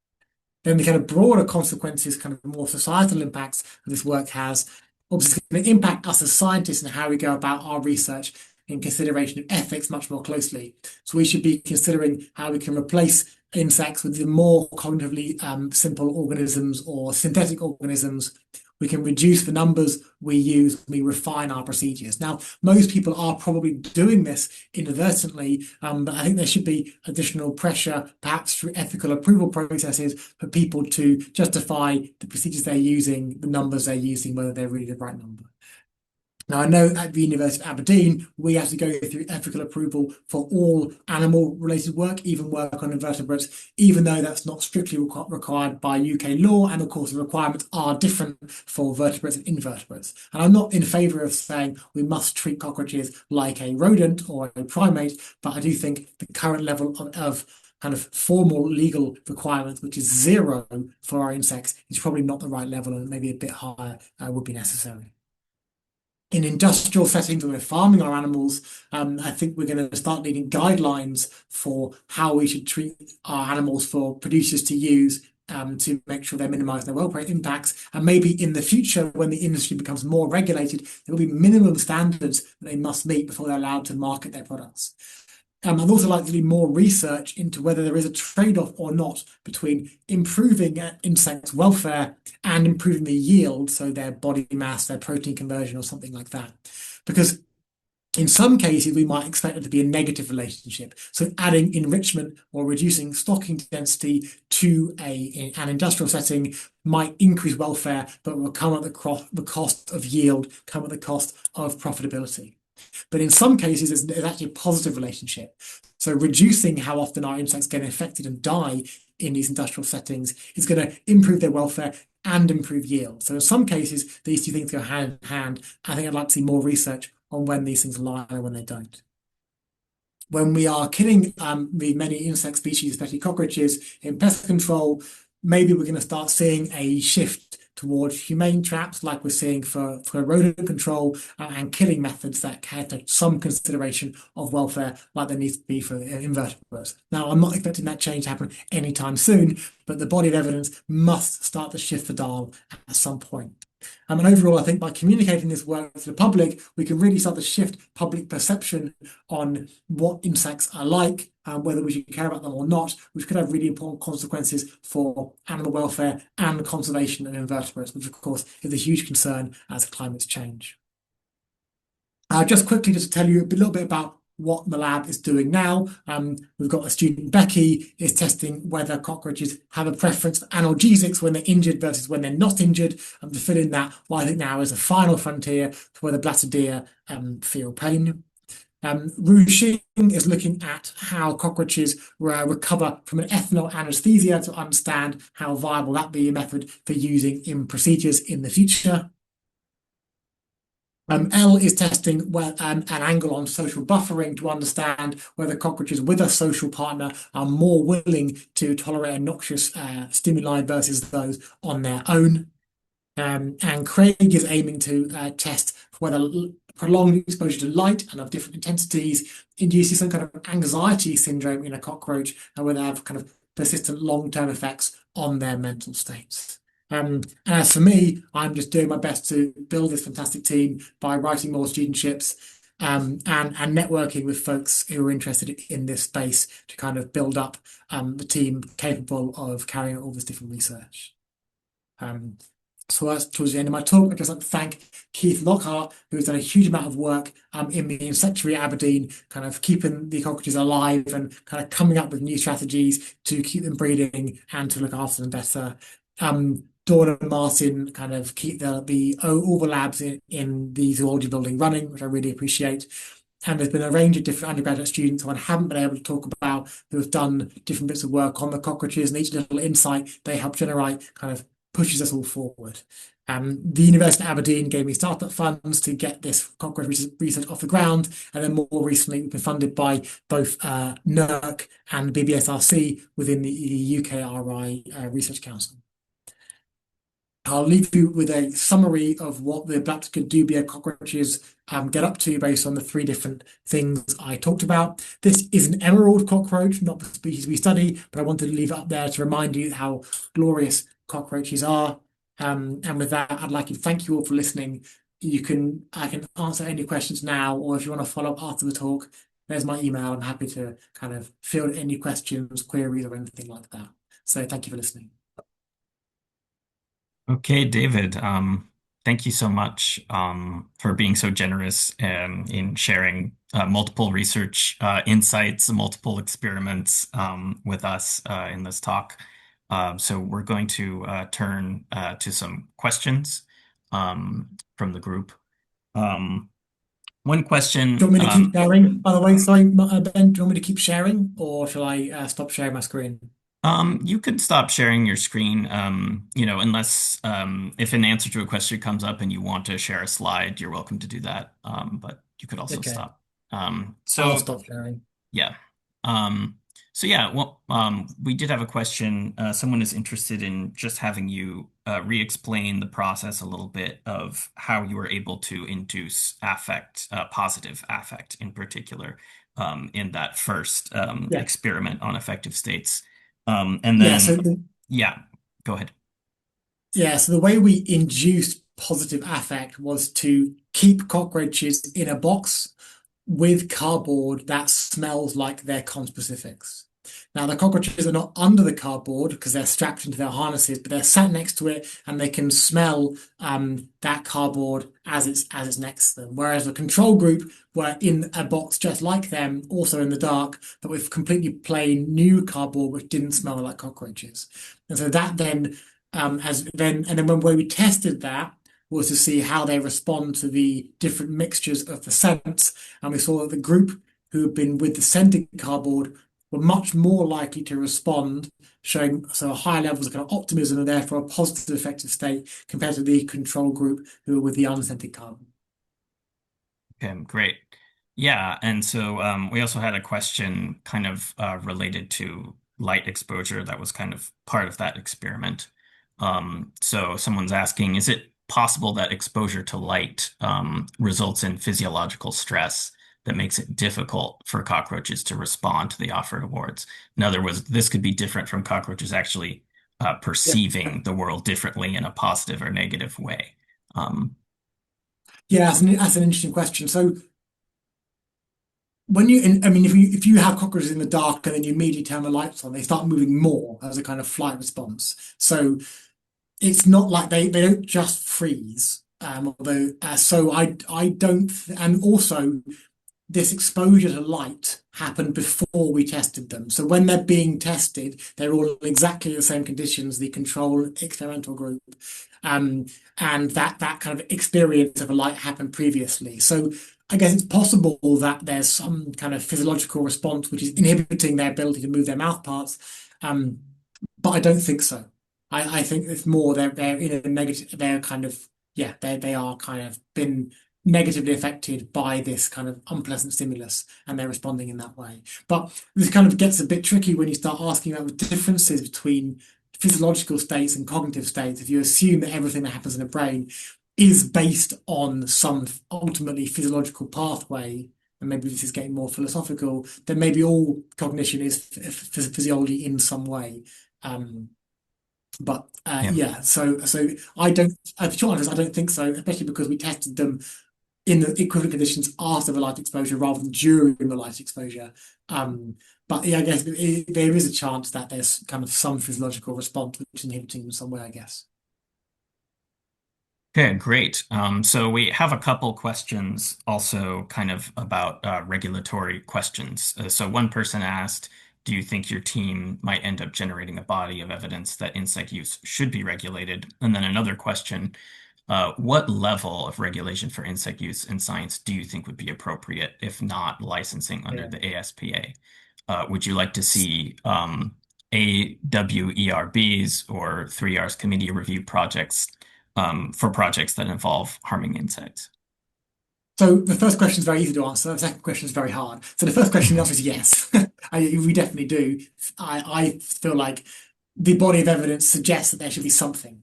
Then the kind of broader consequences, kind of more societal impacts that this work has, obviously it's going to impact us as scientists and how we go about our research in consideration of ethics much more closely. So we should be considering how we can replace insects with the more cognitively simple organisms or synthetic organisms. We can reduce the numbers we use, we refine our procedures. Now, most people are probably doing this inadvertently, but I think there should be additional pressure, perhaps through ethical approval processes, for people to justify the procedures they're using, the numbers they're using, whether they're really the right number. Now, I know at the University of Aberdeen, we have to go through ethical approval for all animal-related work, even work on invertebrates, even though that's not strictly required by UK law. And of course, the requirements are different for vertebrates and invertebrates. And I'm not in favour of saying we must treat cockroaches like a rodent or a primate, but I do think the current level of kind of formal legal requirements, which is 0 for our insects, is probably not the right level, and maybe a bit higher would be necessary. In industrial settings where we're farming our animals, I think we're going to start needing guidelines for how we should treat our animals for producers to use to make sure they minimize their welfare impacts. And maybe in the future, when the industry becomes more regulated, there will be minimum standards that they must meet before they're allowed to market their products. I'd also like to do more research into whether there is a trade-off or not between improving insects' welfare and improving the yield, so their body mass, their protein conversion, or something like that. Because in some cases, we might expect it to be a negative relationship. So adding enrichment or reducing stocking density to an industrial setting might increase welfare, but will come at the cost of yield, come at the cost of profitability. But in some cases, there's actually a positive relationship. So reducing how often our insects get infected and die in these industrial settings is going to improve their welfare and improve yield. So in some cases, these two things go hand in hand. I think I'd like to see more research on when these things align and when they don't. When we are killing the many insect species, especially cockroaches, in pest control, maybe we're going to start seeing a shift towards humane traps like we're seeing for rodent control and killing methods that have some consideration of welfare like there needs to be for invertebrates. Now, I'm not expecting that change to happen anytime soon, but the body of evidence must start to shift the dial at some point. And overall, I think by communicating this work to the public, we can really start to shift public perception on what insects are like, whether we should care about them or not, which could have really important consequences for animal welfare and conservation of invertebrates, which of course is a huge concern as climates change. Just quickly, just to tell you a little bit about what the lab is doing now. We've got a student, Becky, is testing whether cockroaches have a preference for analgesics when they're injured versus when they're not injured, to fill in that what I think now is a final frontier for whether Blattodea feel pain. Ru Xing is looking at how cockroaches recover from an ethanol anesthesia to understand how viable that be a method for using in procedures in the future. Elle is testing an angle on social buffering to understand whether cockroaches with a social partner are more willing to tolerate a noxious stimuli versus those on their own. And Craig is aiming to test whether prolonged exposure to light and of different intensities induces some kind of anxiety syndrome in a cockroach and whether they have kind of persistent long-term effects on their mental states. And as for me, I'm just doing my best to build this fantastic team by writing more studentships and networking with folks who are interested in this space to kind of build up the team capable of carrying out all this different research. So that's towards the end of my talk. I'd just like to thank Keith Lockhart, who's done a huge amount of work in the insectary at Aberdeen, kind of keeping the cockroaches alive and kind of coming up with new strategies to keep them breeding and to look after them better. Dawn and Martin kind of keep all the labs in the zoology building running, which I really appreciate. And there's been a range of different undergraduate students who I haven't been able to talk about who have done different bits of work on the cockroaches, and each little insight they help generate kind of pushes us all forward. The University of Aberdeen gave me startup funds to get this cockroach research off the ground, and then more recently we've been funded by both NERC and BBSRC within the UKRI Research Council. I'll leave you with a summary of what the Blaptica dubia cockroaches get up to based on the 3 different things I talked about. This is an emerald cockroach, not the species we study, but I wanted to leave it up there to remind you how glorious cockroaches are. And with that, I'd like to thank you all for listening. I can answer any questions now, or if you want to follow up after the talk, there's my email. I'm happy to kind of field any questions, queries, or anything like that. So thank you for listening. Okay, David, thank you so much for being so generous in sharing multiple research insights, multiple experiments with us in this talk. So we're going to turn to some questions from the group. Um, one Do you question. want me to keep sharing? By the way, sorry, Ben, do you want me to keep sharing, or shall I stop sharing my screen? You could stop sharing your screen, unless if an answer to a question comes up and you want to share a slide, you're welcome to do that. But you could also Okay, stop. Um, I'll so stop sharing. yeah. Um, so yeah, well, we did have a question. Someone is interested in just having you re-explain the process a little bit of how you were able to induce affect, positive affect in particular, in that first Yeah, experiment on affective states. And yeah. then, yeah, go ahead. So the way we induced positive affect was to keep cockroaches in a box with cardboard that smells like their conspecifics. Now, the cockroaches are not under the cardboard because they're strapped into their harnesses, but they're sat next to it and they can smell that cardboard as it's next to them. Whereas the control group were in a box just like them, also in the dark, but with completely plain new cardboard which didn't smell like cockroaches. And so that then and then when we tested that was to see how they respond to the different mixtures of the scents, and we saw that the group who had been with the scented cardboard were much more likely to respond, showing higher levels of kind of optimism and therefore a positive affective state compared to the control group who were with the unscented cardboard. Okay, great. Yeah, and so we also had a question kind of related to light exposure that was kind of part of that experiment. So someone's asking, is it possible that exposure to light results in physiological stress that makes it difficult for cockroaches to respond to the offered awards? In other words, this could be different from cockroaches actually Yeah. perceiving the world differently in a positive or negative way. Um, Yeah, that's an interesting question. So I mean, if you have cockroaches in the dark and then you immediately turn the lights on, they start moving more as a kind of flight response. So it's not like they don't just freeze. Although, so I don't, and also this exposure to light happened before we tested them. So when they're being tested, they're all in exactly the same conditions, the control experimental group. Um, and that kind of experience of a light happened previously. So I guess it's possible that there's some kind of physiological response which is inhibiting their ability to move their mouth parts. Um, but I don't think so. I think it's more they're in a negative, they're kind of, yeah, they are kind of been negatively affected by this kind of unpleasant stimulus and they're responding in that way. But this kind of gets a bit tricky when you start asking about the differences between physiological states and cognitive states. If you assume that everything that happens in the brain is based on some ultimately physiological pathway, and maybe this is getting more philosophical, then maybe all cognition is physiology in some way. Um, but yeah. yeah, so I don't. The short answer is I don't think so, especially because we tested them in the equivalent conditions after the light exposure rather than during the light exposure. Um, but yeah, I guess there is a chance that there's kind of some physiological response which is inhibiting them somewhere, I guess. Okay, great. So we have a couple questions also kind of about regulatory questions. So one person asked, do you think your team might end up generating a body of evidence that insect use should be regulated? And then another question, what level of regulation for insect use in science do you think would be appropriate if not licensing under Yeah. the ASPA? Would you like to see AWERBs or 3R's committee review projects for projects that involve harming insects? So the first question is very easy to answer. The second question is very hard. So the first question, the answer is yes. We definitely do. I feel like the body of evidence suggests that there should be something.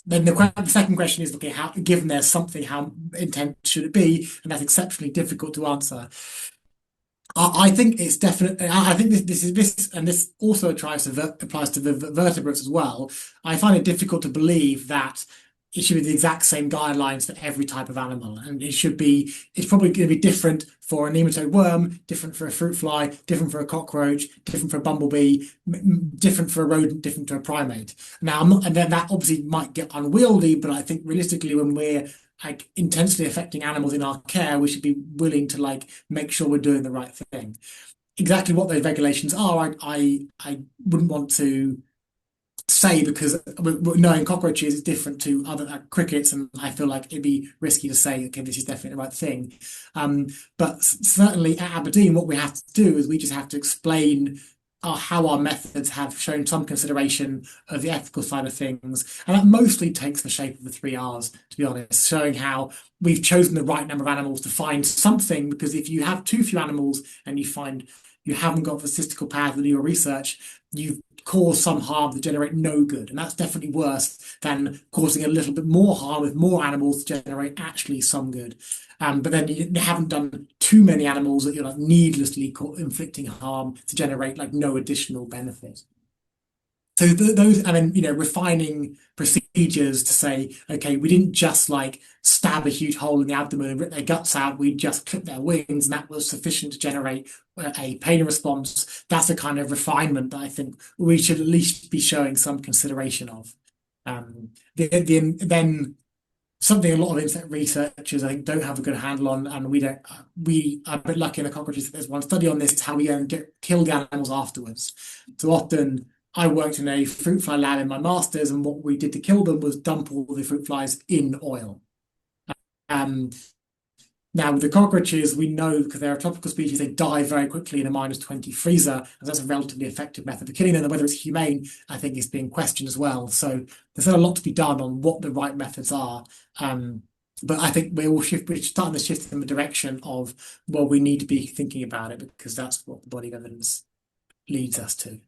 Then the second question is, okay, how, given there's something, how intense should it be? And that's exceptionally difficult to answer. I think it's definitely. I think this, and this also applies to vertebrates as well. I find it difficult to believe that it should be the exact same guidelines for every type of animal. And it's probably going to be different for a nematode worm, different for a fruit fly, different for a cockroach, different for a bumblebee, different for a rodent, different to a primate. Now, I'm not, and then that obviously might get unwieldy, but I think realistically, when we're like intensely affecting animals in our care, we should be willing to like make sure we're doing the right thing. Exactly what those regulations are, I wouldn't want to say because knowing cockroaches is different to other crickets, and I feel like it'd be risky to say, okay, this is definitely the right thing. Um, but certainly at Aberdeen, what we have to do is we just have to explain how our methods have shown some consideration of the ethical side of things, and that mostly takes the shape of the three R's, to be honest, showing how we've chosen the right number of animals to find something. Because if you have too few animals and you find you haven't got the statistical power to do your research, you've caused some harm to generate no good. And that's definitely worse than causing a little bit more harm with more animals to generate actually some good. But then you haven't done too many animals that you're like needlessly inflicting harm to generate like no additional benefit. So those, and then refining procedures to say, okay, we didn't just like stab a huge hole in the abdomen and rip their guts out. We just clipped their wings, and that was sufficient to generate a pain response. That's a kind of refinement that I think we should at least be showing some consideration of. Then something a lot of insect researchers I think don't have a good handle on, and we don't. We are a bit lucky in the cockroaches. There's one study on this. It's how we go and kill the animals afterwards. So often, I worked in a fruit fly lab in my master's, and what we did to kill them was dump all the fruit flies in oil. Um, Now, with the cockroaches, we know because they're a tropical species, they die very quickly in a -20 freezer, and that's a relatively effective method of killing them. And whether it's humane, I think, is being questioned as well. So there's still a lot to be done on what the right methods are. But I think we're starting to shift in the direction of, well, we need to be thinking about it because that's what the body of evidence leads us to.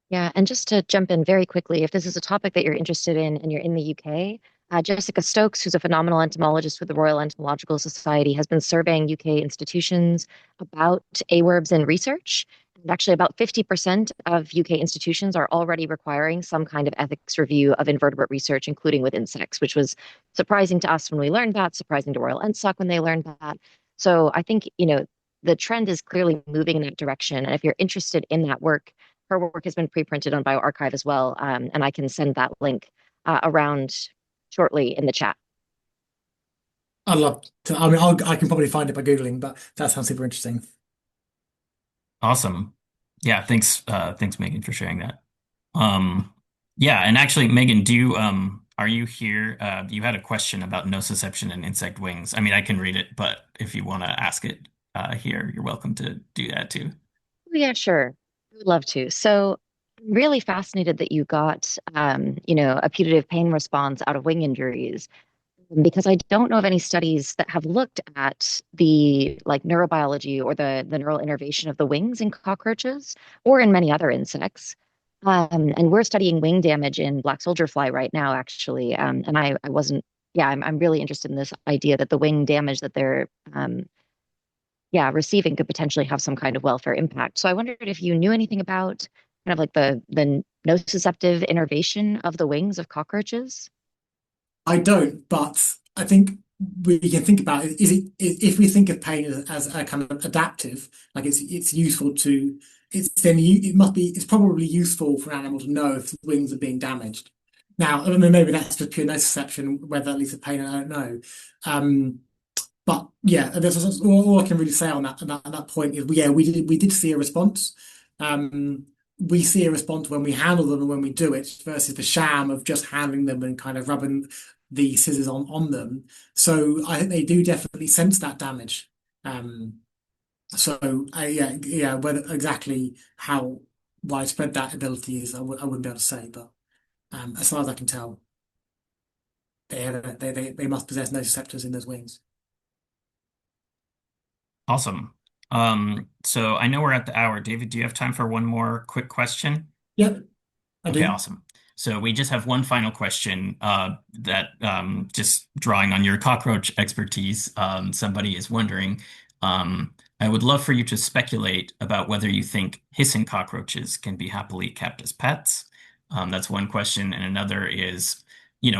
Yeah, and just to jump in very quickly, if this is a topic that you're interested in and you're in the UK, Jessica Stokes, who's a phenomenal entomologist with the Royal Entomological Society, has been surveying UK institutions about awerbs in research. And actually, about 50% of UK institutions are already requiring some kind of ethics review of invertebrate research, including with insects, which was surprising to us when we learned that, surprising to Royal NSOC when they learned that. So I think, the trend is clearly moving in that direction. And if you're interested in that work, her work has been pre-printed on bioRxiv as well, and I can send that link around shortly in the chat. I'd love to. I mean, I can probably find it by Googling, but that sounds super interesting. Awesome. Yeah, thanks Megan for sharing that. Um, yeah, and actually, Megan, are you here? You had a question about nociception and insect wings. I mean, I can read it, but if you want to ask it here, you're welcome to do that too. Yeah, sure. I would love to. So I'm really fascinated that you got, a putative pain response out of wing injuries because I don't know of any studies that have looked at the like neurobiology or the neural innervation of the wings in cockroaches or in many other insects. And we're studying wing damage in black soldier fly right now, actually. And I wasn't, yeah, I'm really interested in this idea that the wing damage that they're, yeah, receiving could potentially have some kind of welfare impact. So I wondered if you knew anything about kind of like the nociceptive innervation of the wings of cockroaches. I don't, but I think we can think about it. If we think of pain as a kind of adaptive, like it's useful to it's probably useful for an animal to know if the wings are being damaged. Now, I mean, maybe that's just pure nociception, whether that leads to pain, I don't know. Um, but yeah, that's all I can really say on that point is yeah, we did see a response. We see a response when we handle them and when we do it versus the sham of just handling them and kind of rubbing the scissors on them. So I think they do definitely sense that damage. Um, yeah, whether exactly how widespread that ability is, I wouldn't be able to say, but as far as I can tell, they must possess nociceptors in those wings. Awesome. So I know we're at the hour. David, do you have time for one more quick question? Yep, I Okay, do. awesome. So we just have one final question that just drawing on your cockroach expertise, somebody is wondering, I would love for you to speculate about whether you think hissing cockroaches can be happily kept as pets. That's one question. And another is,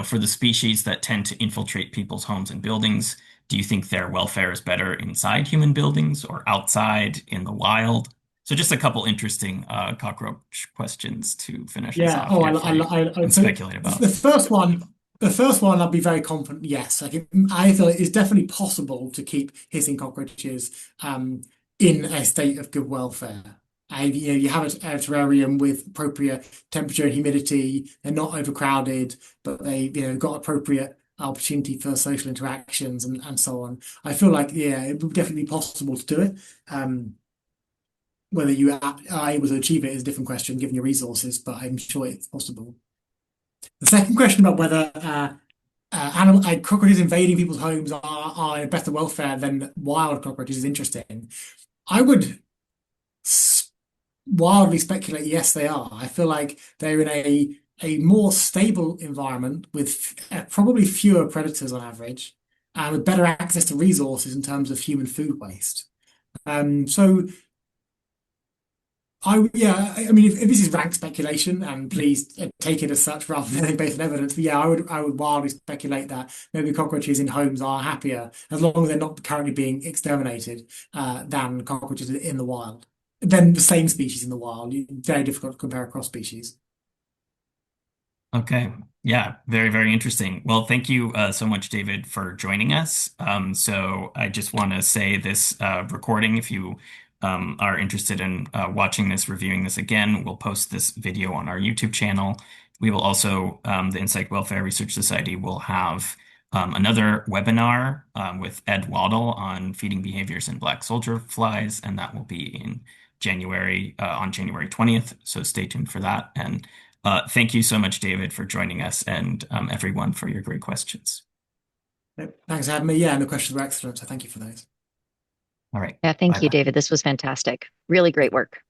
for the species that tend to infiltrate people's homes and buildings, do you think their welfare is better inside human buildings or outside in the wild? So just a couple interesting cockroach questions to finish us Yeah. off Oh, here for you and so speculate the, about. the first one, the first one, I'd be very confident. Yes, I feel it's definitely possible to keep hissing cockroaches in a state of good welfare. And you have a terrarium with appropriate temperature and humidity. They're not overcrowded, but they got appropriate opportunity for social interactions and so on. I feel like it would definitely be possible to do it. Whether you are able to achieve it is a different question, given your resources, but I'm sure it's possible. The second question about whether cockroaches invading people's homes are in better welfare than wild cockroaches is interesting. I would s wildly speculate, yes, they are. I feel like they're in a more stable environment with probably fewer predators on average, and with better access to resources in terms of human food waste. So I mean, if this is rank speculation, and please take it as such rather than anything based on evidence. But yeah, I would wildly speculate that maybe cockroaches in homes are happier as long as they're not currently being exterminated than cockroaches in the wild. Then the same species in the wild. Very difficult to compare across species. Okay. Yeah, very, very interesting. Well, thank you so much, David, for joining us. So I just want to say this recording, if you are interested in watching this, reviewing this again, we'll post this video on our YouTube channel. We will also, the Insect Welfare Research Society will have another webinar with Ed Waddle on feeding behaviors in black soldier flies, and that will be in January, on January 20th. So stay tuned for that. And thank you so much, David, for joining us and everyone for your great questions. Thanks for having me. Yeah, and the questions were excellent, so thank you for those. All right. Yeah, Bye thank you, bye. David. This was fantastic. Really great work.